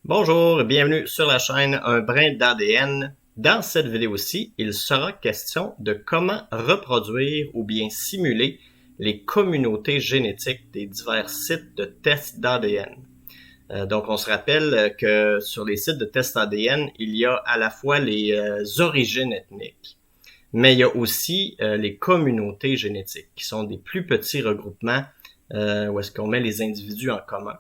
Bonjour, bienvenue sur la chaîne Un brin d'ADN. Dans cette vidéo-ci, il sera question de comment reproduire ou bien simuler les communautés génétiques des divers sites de tests d'ADN. Donc, on se rappelle que sur les sites de tests ADN, il y a à la fois les origines ethniques, mais il y a aussi les communautés génétiques, qui sont des plus petits regroupements où est-ce qu'on met les individus en commun.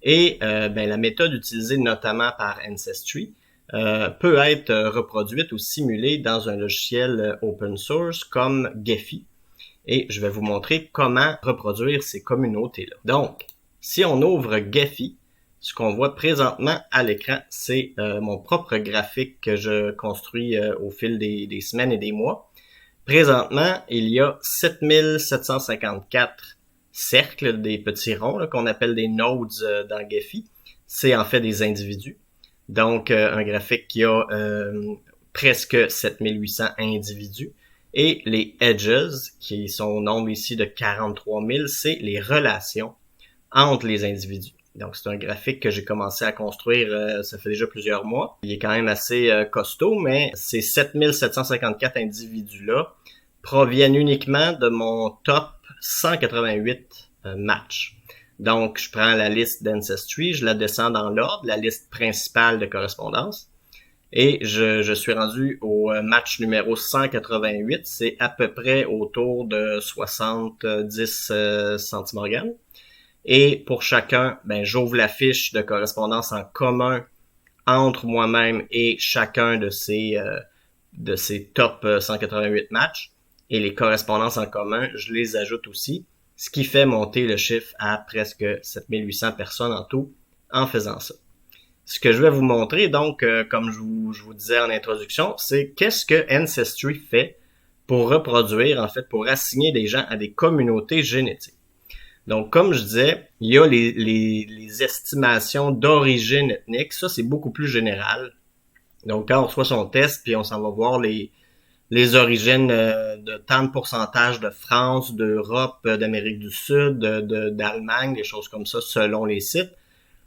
Et la méthode utilisée notamment par Ancestry peut être reproduite ou simulée dans un logiciel open source comme Gephi. Et je vais vous montrer comment reproduire ces communautés-là. Donc, si on ouvre Gephi, ce qu'on voit présentement à l'écran, c'est mon propre graphique que je construis au fil des semaines et des mois. Présentement, il y a 7754 cercles, des petits ronds qu'on appelle des nodes dans Gephi. C'est en fait des individus. Donc, un graphique qui a presque 7800 individus. Et les edges, qui sont au nombre ici de 43 000, c'est les relations entre les individus. Donc, c'est un graphique que j'ai commencé à construire, ça fait déjà plusieurs mois. Il est quand même assez costaud, mais ces 7754 individus-là proviennent uniquement de mon top 188 matchs. Donc, je prends la liste d'Ancestry, je la descends dans l'ordre, la liste principale de correspondance, et je suis rendu au match numéro 188. C'est à peu près autour de 70 centimorgane. Et pour chacun, j'ouvre la fiche de correspondance en commun entre moi-même et chacun de ces top 188 matchs. Et les correspondances en commun, je les ajoute aussi, ce qui fait monter le chiffre à presque 7800 personnes en tout en faisant ça. Ce que je vais vous montrer, donc, comme je vous disais en introduction, c'est qu'est-ce que Ancestry fait pour reproduire, en fait, pour assigner des gens à des communautés génétiques. Donc, comme je disais, il y a les estimations d'origine ethnique. Ça, c'est beaucoup plus général. Donc, quand on reçoit son test, puis on s'en va voir les origines de tant de pourcentage de France, d'Europe, d'Amérique du Sud, d'Allemagne, des choses comme ça, selon les sites.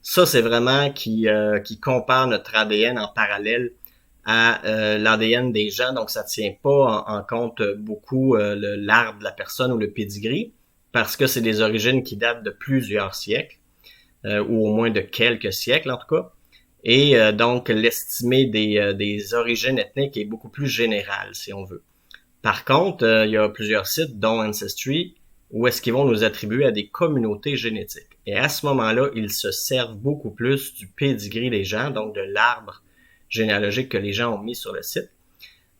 Ça, c'est vraiment qui compare notre ADN en parallèle à l'ADN des gens. Donc, ça tient pas en compte beaucoup l'arbre de la personne ou le pedigree, parce que c'est des origines qui datent de plusieurs siècles, ou au moins de quelques siècles en tout cas. Et donc, l'estimé des origines ethniques est beaucoup plus général, si on veut. Par contre, il y a plusieurs sites, dont Ancestry, où est-ce qu'ils vont nous attribuer à des communautés génétiques. Et à ce moment-là, ils se servent beaucoup plus du pedigree des gens, donc de l'arbre généalogique que les gens ont mis sur le site.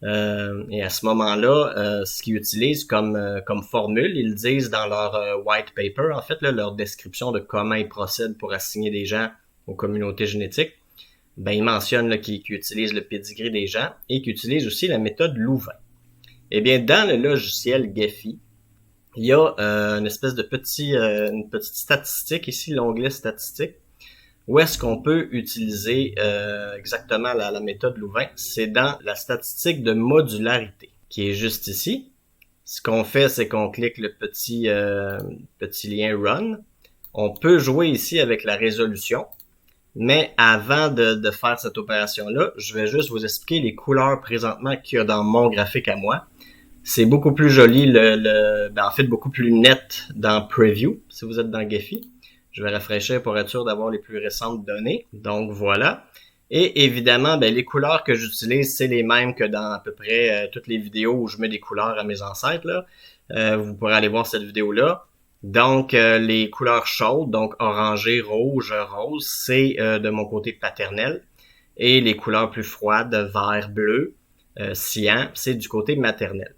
Et à ce moment-là, ce qu'ils utilisent comme formule, ils disent dans leur white paper, en fait, là, leur description de comment ils procèdent pour assigner des gens aux communautés génétiques, ils mentionnent qu'ils utilisent le pedigree des gens et qu'ils utilisent aussi la méthode Louvain. Eh bien, dans le logiciel Gephi, il y a une espèce de une petite statistique ici, l'onglet statistique, où est-ce qu'on peut utiliser exactement la méthode Louvain. C'est dans la statistique de modularité, qui est juste ici. Ce qu'on fait, c'est qu'on clique le petit lien Run. On peut jouer ici avec la résolution. Mais avant de faire cette opération-là, je vais juste vous expliquer les couleurs présentement qu'il y a dans mon graphique à moi. C'est beaucoup plus joli, en fait beaucoup plus net dans Preview, si vous êtes dans Gephi. Je vais rafraîchir pour être sûr d'avoir les plus récentes données. Donc voilà. Et évidemment, les couleurs que j'utilise, c'est les mêmes que dans à peu près toutes les vidéos où je mets des couleurs à mes ancêtres, là. Vous pourrez aller voir cette vidéo-là. Donc, les couleurs chaudes, donc orangé, rouge, rose, c'est de mon côté paternel. Et les couleurs plus froides, vert, bleu, cyan, c'est du côté maternel.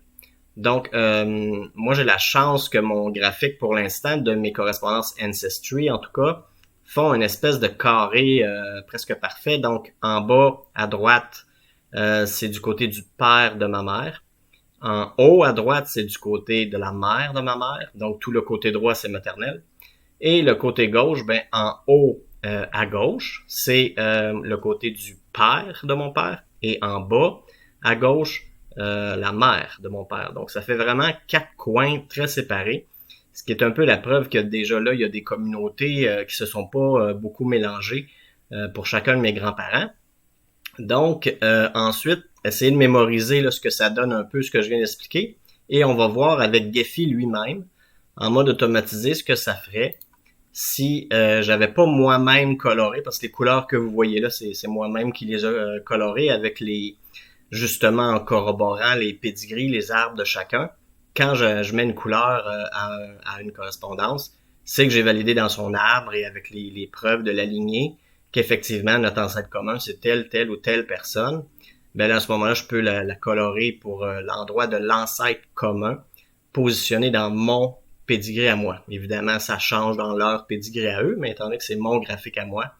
Donc, moi, j'ai la chance que mon graphique, pour l'instant, de mes correspondances Ancestry, en tout cas, font une espèce de carré presque parfait. Donc, en bas, à droite, c'est du côté du père de ma mère. En haut à droite, c'est du côté de la mère de ma mère. Donc, tout le côté droit, c'est maternel. Et le côté gauche, en haut à gauche, c'est le côté du père de mon père. Et en bas, à gauche, la mère de mon père. Donc, ça fait vraiment 4 coins très séparés. Ce qui est un peu la preuve que déjà là, il y a des communautés qui se sont pas beaucoup mélangées pour chacun de mes grands-parents. Donc, ensuite, essayer de mémoriser là, ce que ça donne un peu, ce que je viens d'expliquer. Et on va voir avec Gephi lui-même, en mode automatisé, ce que ça ferait si j'avais pas moi-même coloré, parce que les couleurs que vous voyez là, c'est moi-même qui les a colorées avec justement en corroborant les pédigrees, les arbres de chacun. Quand je mets une couleur à une correspondance, c'est que j'ai validé dans son arbre et avec les preuves de la lignée qu'effectivement notre ancêtre commun c'est telle ou telle personne. Ben là, à ce moment-là, je peux la colorer pour l'endroit de l'ancêtre commun positionné dans mon pédigré à moi. Évidemment, ça change dans leur pédigré à eux, mais étant donné que c'est mon graphique à moi,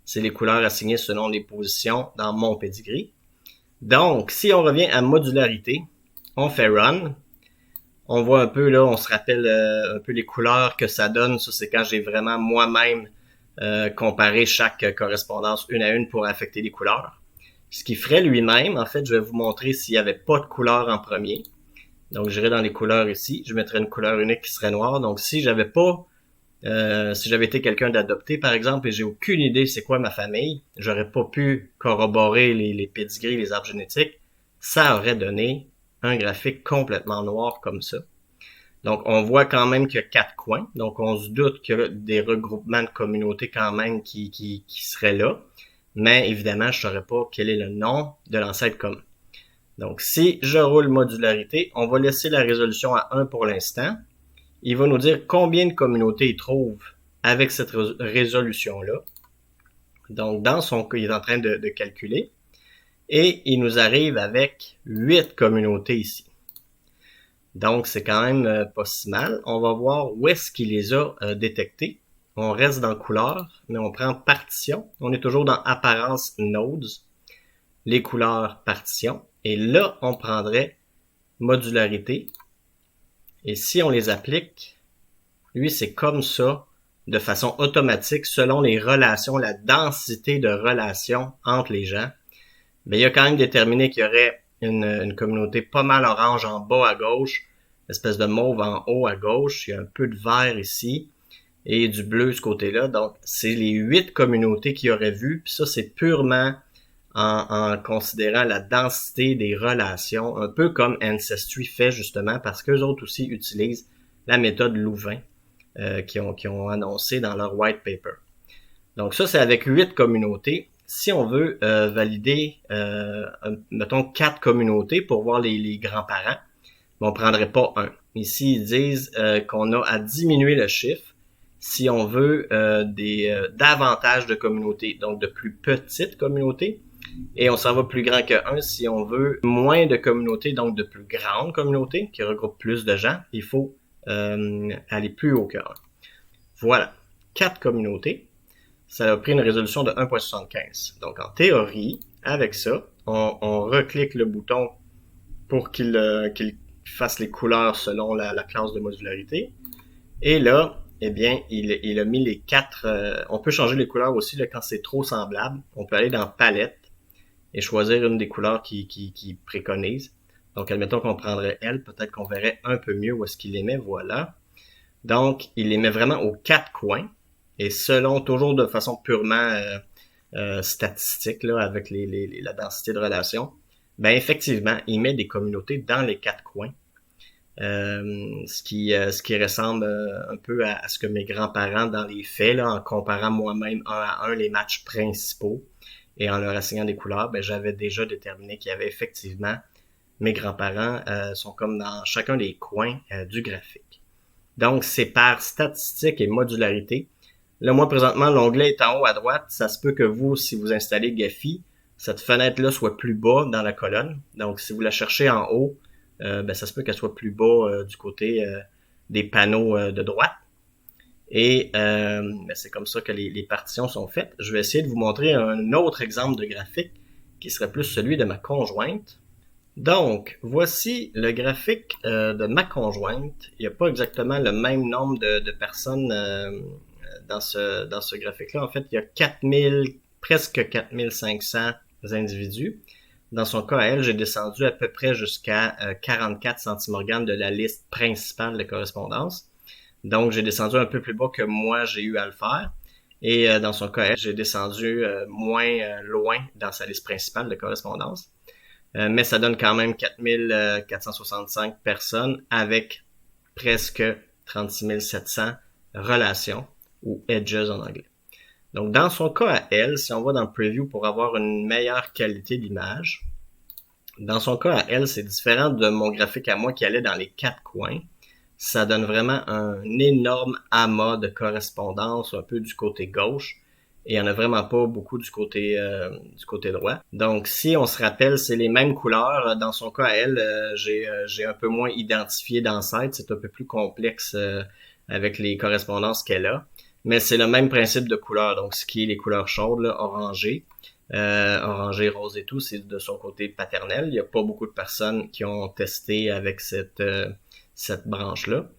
c'est les couleurs assignées selon les positions dans mon pédigré. Donc, si on revient à modularité, on fait run. On voit un peu là, on se rappelle un peu les couleurs que ça donne. Ça, c'est quand j'ai vraiment moi-même comparé chaque correspondance une à une pour affecter les couleurs. Ce qu'il ferait lui-même, en fait, je vais vous montrer s'il n'y avait pas de couleur en premier. Donc, j'irai dans les couleurs ici. Je mettrais une couleur unique qui serait noire. Donc, si j'avais été quelqu'un d'adopté, par exemple, et j'ai aucune idée c'est quoi ma famille, j'aurais pas pu corroborer les pédigrees, les arbres génétiques, ça aurait donné un graphique complètement noir comme ça. Donc, on voit quand même qu'il y a 4 coins. Donc, on se doute qu'il y a des regroupements de communautés quand même qui seraient là. Mais évidemment, je ne saurais pas quel est le nom de l'ancêtre commun. Donc, si je roule modularité, on va laisser la résolution à 1 pour l'instant. Il va nous dire combien de communautés il trouve avec cette résolution-là. Donc, dans son cas, il est en train de calculer. Et il nous arrive avec 8 communautés ici. Donc, c'est quand même pas si mal. On va voir où est-ce qu'il les a détectés. On reste dans couleurs, mais on prend partition. On est toujours dans apparence nodes, les couleurs partition. Et là, on prendrait modularité. Et si on les applique, lui, c'est comme ça, de façon automatique, selon les relations, la densité de relations entre les gens. Mais il a quand même déterminé qu'il y aurait une communauté pas mal orange en bas à gauche, espèce de mauve en haut à gauche, il y a un peu de vert ici, et du bleu de ce côté-là. Donc, c'est les 8 communautés qu'il aurait vues, puis ça, c'est purement en considérant la densité des relations, un peu comme Ancestry fait justement, parce qu'eux autres aussi utilisent la méthode Louvain qui ont annoncé dans leur white paper. Donc ça, c'est avec 8 communautés. Si on veut valider, mettons, 4 communautés pour voir les grands-parents, on prendrait pas 1. Ici, ils disent qu'on a à diminuer le chiffre si on veut davantage de communautés, donc de plus petites communautés. Et on s'en va plus grand que 1 si on veut moins de communautés, donc de plus grandes communautés qui regroupent plus de gens. Il faut aller plus haut que 1. Voilà, 4 communautés. Ça a pris une résolution de 1.75. Donc, en théorie, avec ça, on reclique le bouton pour qu'il fasse les couleurs selon la classe de modularité. Et là, eh bien, il a mis les 4... on peut changer les couleurs aussi là, quand c'est trop semblable. On peut aller dans Palette et choisir une des couleurs qui préconise. Donc, admettons qu'on prendrait elle, peut-être qu'on verrait un peu mieux où est-ce qu'il les met. Voilà. Donc, il les met vraiment aux 4 coins. Et selon, toujours de façon purement statistique, là, avec la densité de relations, ben effectivement, il met des communautés dans les 4 coins. Ce qui ressemble un peu à ce que mes grands-parents dans les faits, là, en comparant moi-même un à un les matchs principaux et en leur assignant des couleurs, ben j'avais déjà déterminé qu'il y avait effectivement mes grands-parents sont comme dans chacun des coins du graphique. Donc, c'est par statistique et modularité. Là, moi, présentement, l'onglet est en haut à droite. Ça se peut que vous, si vous installez Gephi, cette fenêtre-là soit plus bas dans la colonne. Donc, si vous la cherchez en haut, ben, ça se peut qu'elle soit plus bas du côté des panneaux de droite. Et ben, c'est comme ça que les partitions sont faites. Je vais essayer de vous montrer un autre exemple de graphique qui serait plus celui de ma conjointe. Donc, voici le graphique de ma conjointe. Il n'y a pas exactement le même nombre de personnes dans ce graphique-là. En fait, il y a presque 4500 individus. Dans son cas, à elle, j'ai descendu à peu près jusqu'à 44 centimorganes de la liste principale de correspondance. Donc, j'ai descendu un peu plus bas que moi, j'ai eu à le faire. Et dans son cas, elle, j'ai descendu moins loin dans sa liste principale de correspondance. Mais ça donne quand même 4465 personnes avec presque 36 700 relations ou edges en anglais. Donc, dans son cas à elle, si on va dans le preview pour avoir une meilleure qualité d'image, dans son cas à elle, c'est différent de mon graphique à moi qui allait dans les quatre coins. Ça donne vraiment un énorme amas de correspondance un peu du côté gauche et il n'y en a vraiment pas beaucoup du côté droit. Donc, si on se rappelle, c'est les mêmes couleurs. Dans son cas à elle, j'ai un peu moins identifié dans Site. C'est un peu plus complexe avec les correspondances qu'elle a. Mais c'est le même principe de couleur. Donc, ce qui est les couleurs chaudes, là, orangé, rose et tout, c'est de son côté paternel. Il n'y a pas beaucoup de personnes qui ont testé avec cette branche-là.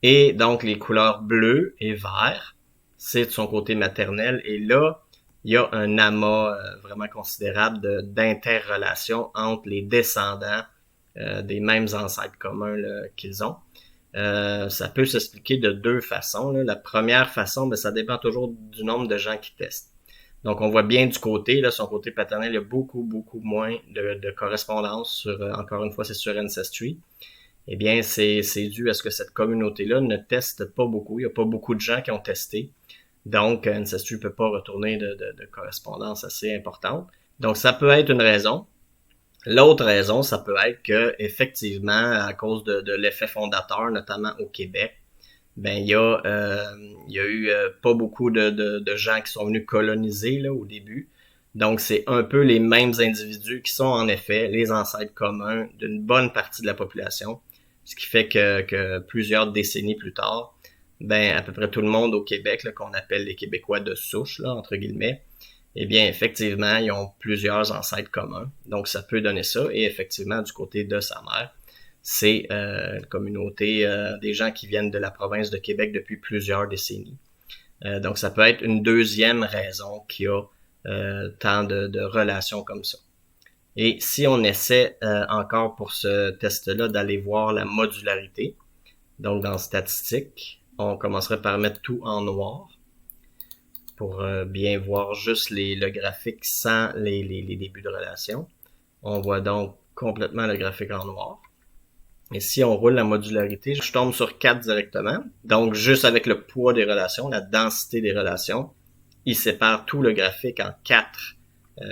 Et donc, les couleurs bleu et vert, c'est de son côté maternel. Et là, il y a un amas vraiment considérable d'interrelations entre les descendants des mêmes ancêtres communs qu'ils ont. Ça peut s'expliquer de deux façons. Là. La première façon, ben, ça dépend toujours du nombre de gens qui testent. Donc, on voit bien du côté, là, son côté paternel, il y a beaucoup moins de correspondance sur, encore une fois, c'est sur Ancestry. Eh bien, c'est dû à ce que cette communauté-là ne teste pas beaucoup. Il n'y a pas beaucoup de gens qui ont testé. Donc, Ancestry ne peut pas retourner de correspondance assez importante. Donc, ça peut être une raison. L'autre raison, ça peut être que, effectivement, à cause de l'effet fondateur, notamment au Québec, ben il y a eu pas beaucoup de gens qui sont venus coloniser là au début. Donc c'est un peu les mêmes individus qui sont en effet les ancêtres communs d'une bonne partie de la population, ce qui fait que plusieurs décennies plus tard, ben à peu près tout le monde au Québec là, qu'on appelle les Québécois de souche là entre guillemets, eh bien effectivement ils ont plusieurs ancêtres communs. Donc ça peut donner ça et effectivement du côté de sa mère c'est une communauté des gens qui viennent de la province de Québec depuis plusieurs décennies. Donc, ça peut être une deuxième raison qu'il y a tant de relations comme ça. Et si on essaie encore pour ce test-là d'aller voir la modularité, donc dans statistiques, on commencerait par mettre tout en noir pour bien voir juste le graphique sans les débuts de relation. On voit donc complètement le graphique en noir. Et si on roule la modularité, je tombe sur 4 directement. Donc, juste avec le poids des relations, la densité des relations, il sépare tout le graphique en 4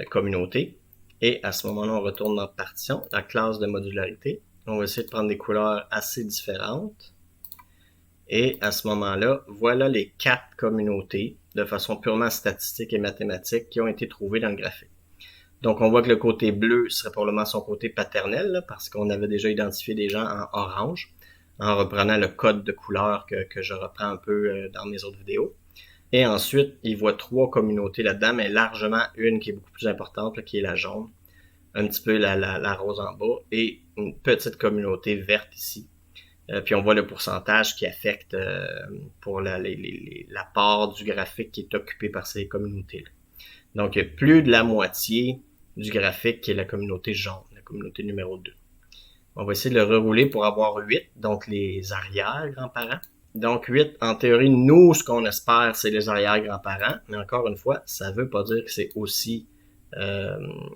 communautés. Et à ce moment-là, on retourne dans partition, la classe de modularité. On va essayer de prendre des couleurs assez différentes. Et à ce moment-là, voilà les 4 communautés de façon purement statistique et mathématique qui ont été trouvées dans le graphique. Donc, on voit que le côté bleu serait probablement son côté paternel, là, parce qu'on avait déjà identifié des gens en orange, en reprenant le code de couleur que je reprends un peu dans mes autres vidéos. Et ensuite, il voit 3 communautés là-dedans, mais largement une qui est beaucoup plus importante, là, qui est la jaune, un petit peu la rose en bas, et une petite communauté verte ici. Puis on voit le pourcentage qui affecte pour la part du graphique qui est occupé par ces communautés-là. Donc, il y a plus de la moitié du graphique qui est la communauté jaune, la communauté numéro 2. On va essayer de le rerouler pour avoir 8, donc les arrière-grands-parents. Donc 8, en théorie, nous, ce qu'on espère, c'est les arrière-grands-parents. Mais encore une fois, ça veut pas dire que c'est aussi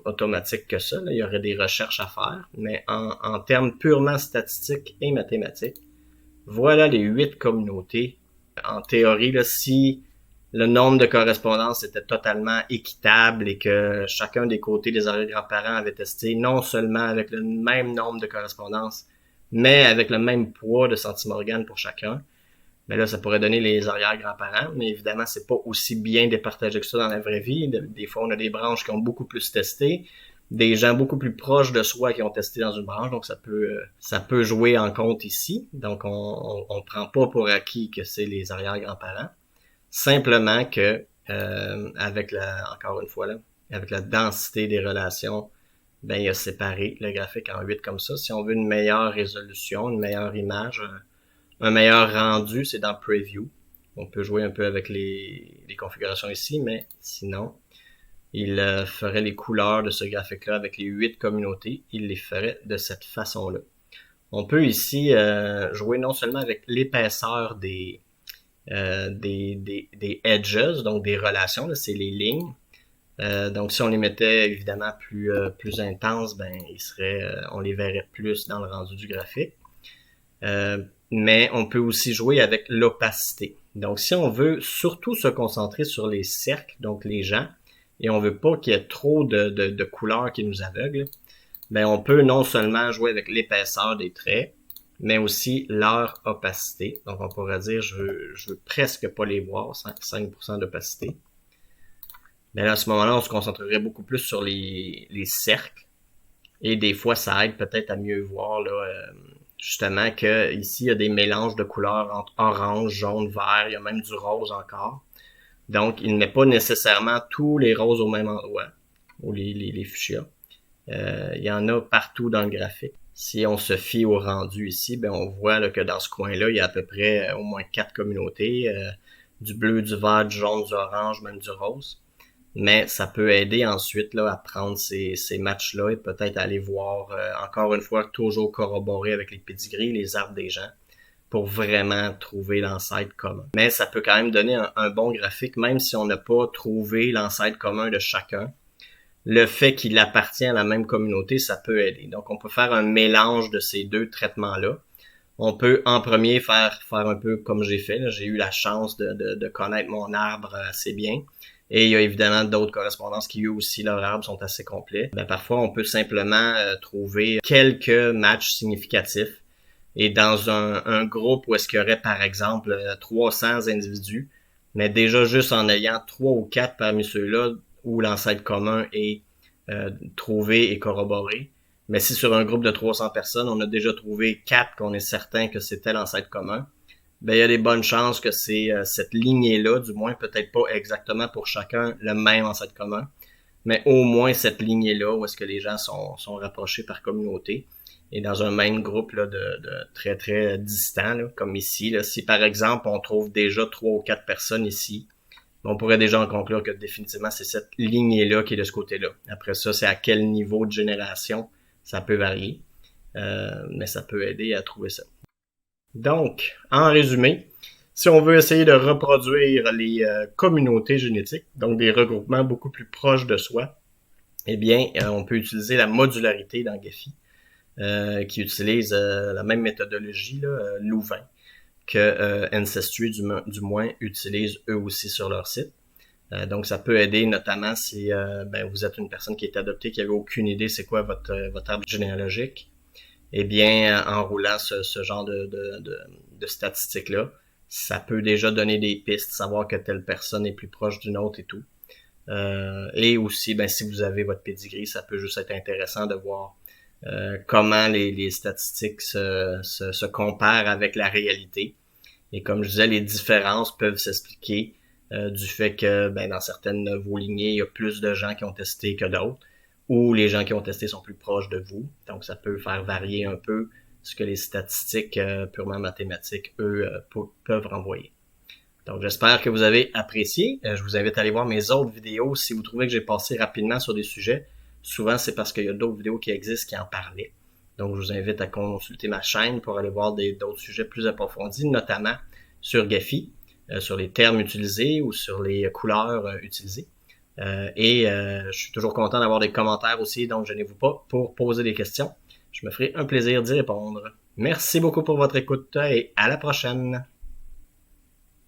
automatique que ça. Là. Il y aurait des recherches à faire. Mais en termes purement statistiques et mathématiques, voilà les 8 communautés. En théorie, là, si le nombre de correspondances était totalement équitable et que chacun des côtés des arrière-grands-parents avait testé non seulement avec le même nombre de correspondances, mais avec le même poids de centimorgane pour chacun, mais là, ça pourrait donner les arrière-grands-parents, mais évidemment, c'est pas aussi bien départagé que ça dans la vraie vie. Des fois, on a des branches qui ont beaucoup plus testé, des gens beaucoup plus proches de soi qui ont testé dans une branche, donc ça peut jouer en compte ici. Donc, on prend pas pour acquis que c'est les arrière-grands-parents. Simplement que avec encore une fois là, avec la densité des relations, ben il a séparé le graphique en 8 comme ça. Si on veut une meilleure résolution, une meilleure image, un meilleur rendu, c'est dans Preview. On peut jouer un peu avec les configurations ici, mais sinon, il ferait les couleurs de ce graphique-là avec les 8 communautés. Il les ferait de cette façon-là. On peut ici jouer non seulement avec l'épaisseur des des edges, donc des relations, c'est les lignes. Donc si on les mettait évidemment plus intenses, ben on les verrait plus dans le rendu du graphique. Mais on peut aussi jouer avec l'opacité. Donc si on veut surtout se concentrer sur les cercles, donc les gens, et on veut pas qu'il y ait trop de couleurs qui nous aveuglent, ben on peut non seulement jouer avec l'épaisseur des traits, mais aussi leur opacité. Donc on pourrait dire je veux presque pas les voir, 5% d'opacité. Mais là, à ce moment-là, on se concentrerait beaucoup plus sur les cercles. Et des fois, ça aide peut-être à mieux voir là, justement que ici, il y a des mélanges de couleurs entre orange, jaune, vert, il y a même du rose encore. Donc, il ne met pas nécessairement tous les roses au même endroit, ou les fuchsias. Il y en a partout dans le graphique. Si on se fie au rendu ici, ben on voit là, que dans ce coin-là, il y a à peu près au moins 4 communautés, du bleu, du vert, du jaune, du orange, même du rose. Mais ça peut aider ensuite là, à prendre ces matchs-là et peut-être aller voir, encore une fois, toujours corroborer avec les pédigrees, les arbres des gens, pour vraiment trouver l'ancêtre commun. Mais ça peut quand même donner un bon graphique, même si on n'a pas trouvé l'ancêtre commun de chacun. Le fait qu'il appartient à la même communauté, ça peut aider. Donc, on peut faire un mélange de ces deux traitements-là. On peut en premier faire un peu comme j'ai fait. J'ai eu la chance de connaître mon arbre assez bien. Et il y a évidemment d'autres correspondances qui, eux aussi, leurs arbres sont assez complets. Ben, parfois, on peut simplement trouver quelques matchs significatifs. Et dans un groupe où est-ce qu'il y aurait, par exemple, 300 individus, mais déjà juste en ayant 3 ou 4 parmi ceux-là où l'ancêtre commun est trouvé et corroboré, mais si sur un groupe de 300 personnes, on a déjà trouvé 4 qu'on est certain que c'était l'ancêtre commun, ben il y a des bonnes chances que c'est cette lignée-là, du moins peut-être pas exactement pour chacun le même ancêtre commun, mais au moins cette lignée-là où est-ce que les gens sont rapprochés par communauté et dans un même groupe là, de très très distant, là, comme ici. Là, si par exemple on trouve déjà 3 ou 4 personnes ici, on pourrait déjà en conclure que définitivement c'est cette lignée-là qui est de ce côté-là. Après ça, c'est à quel niveau de génération, ça peut varier, mais ça peut aider à trouver ça. Donc, en résumé, si on veut essayer de reproduire les communautés génétiques, donc des regroupements beaucoup plus proches de soi, eh bien, on peut utiliser la modularité dans Gephi, qui utilise la même méthodologie, là, Louvain, que Ancestry, du moins, utilise eux aussi sur leur site. Donc, ça peut aider notamment si vous êtes une personne qui est adoptée, qui n'avait aucune idée c'est quoi votre arbre généalogique. Eh bien, en roulant ce genre de statistiques-là, ça peut déjà donner des pistes, savoir que telle personne est plus proche d'une autre et tout. Et aussi, si vous avez votre pedigree, ça peut juste être intéressant de voir comment les statistiques se comparent avec la réalité. Et comme je disais, les différences peuvent s'expliquer du fait que dans certaines de vos lignées, il y a plus de gens qui ont testé que d'autres, ou les gens qui ont testé sont plus proches de vous. Donc, ça peut faire varier un peu ce que les statistiques purement mathématiques, eux, peuvent renvoyer. Donc, j'espère que vous avez apprécié. Je vous invite à aller voir mes autres vidéos. Si vous trouvez que j'ai passé rapidement sur des sujets, souvent c'est parce qu'il y a d'autres vidéos qui existent qui en parlaient. Donc, je vous invite à consulter ma chaîne pour aller voir d'autres sujets plus approfondis, notamment sur Gephi, sur les termes utilisés ou sur les couleurs utilisées. Je suis toujours content d'avoir des commentaires aussi, donc gênez-vous pas pour poser des questions. Je me ferai un plaisir d'y répondre. Merci beaucoup pour votre écoute et à la prochaine!